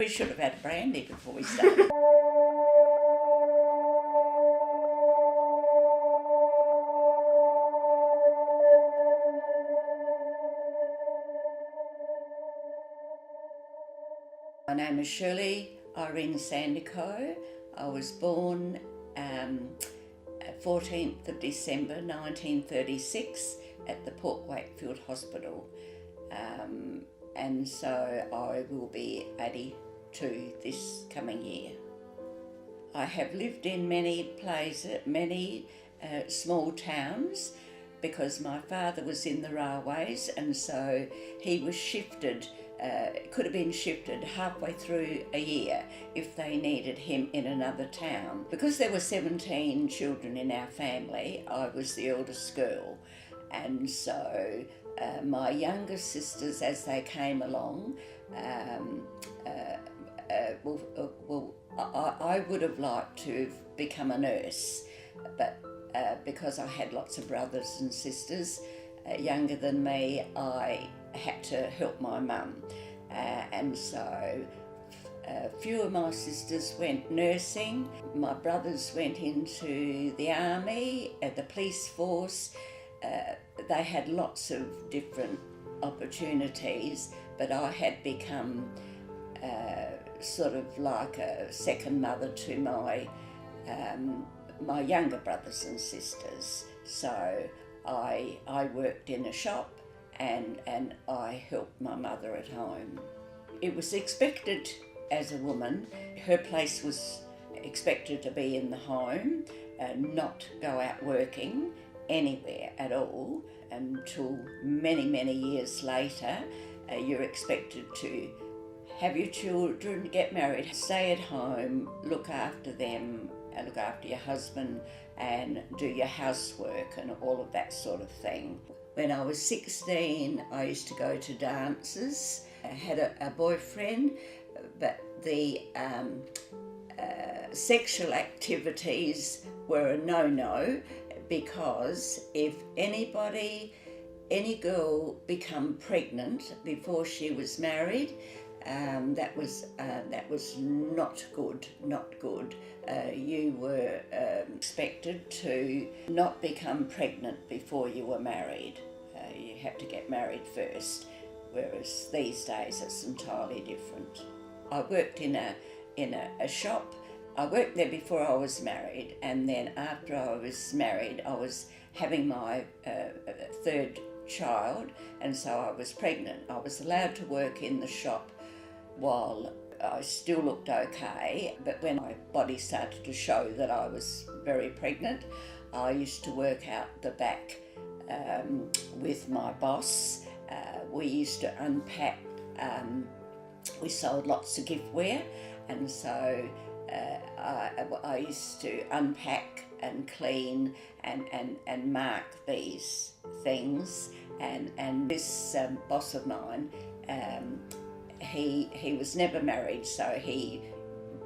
We should have had brandy before we started. My name is Shirley, Irene Sandercock. I was born 14th of December 1936 at the Port Wakefield Hospital, and so I will be 82 this coming year. I have lived in many places, many small towns, because my father was in the railways, and so he was shifted. Could have been shifted halfway through a year if they needed him in another town. Because there were 17 children in our family, I was the eldest girl, and so my younger sisters, as they came along, I would have liked to have become a nurse, but because I had lots of brothers and sisters younger than me, I had to help my mum, and so a few of my sisters went nursing. My brothers went into the army, the police force. They had lots of different opportunities, but I had become sort of like a second mother to my younger brothers and sisters. So I worked in a shop, and I helped my mother at home. It was expected as a woman, her place was expected to be in the home, not go out working anywhere at all, until many, many years later. You're expected to have your children, get married, stay at home, look after them, look after your husband, and do your housework and all of that sort of thing. When I was 16, I used to go to dances. I had a boyfriend, but the sexual activities were a no-no, because if any girl become pregnant before she was married, that was not good. You were expected to not become pregnant before you were married. You had to get married first, whereas these days it's entirely different. I worked in a shop. I worked there before I was married, and then after I was married, I was having my third child, and so I was pregnant. I was allowed to work in the shop while I still looked okay, but when my body started to show that I was very pregnant, I used to work out the back with my boss. We used to unpack, we sold lots of giftware, and so I used to unpack and clean and mark these things, and this boss of mine, he was never married, so he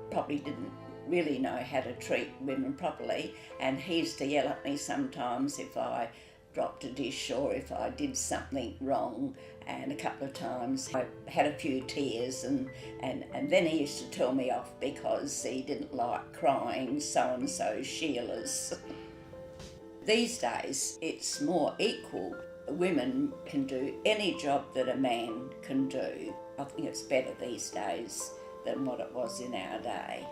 probably didn't really know how to treat women properly, and he used to yell at me sometimes if I dropped a dish or if I did something wrong, and a couple of times I had a few tears, and then he used to tell me off because he didn't like crying so-and-so Sheila's. These days it's more equal. Women can do any job that a man can do. I think it's better these days than what it was in our day.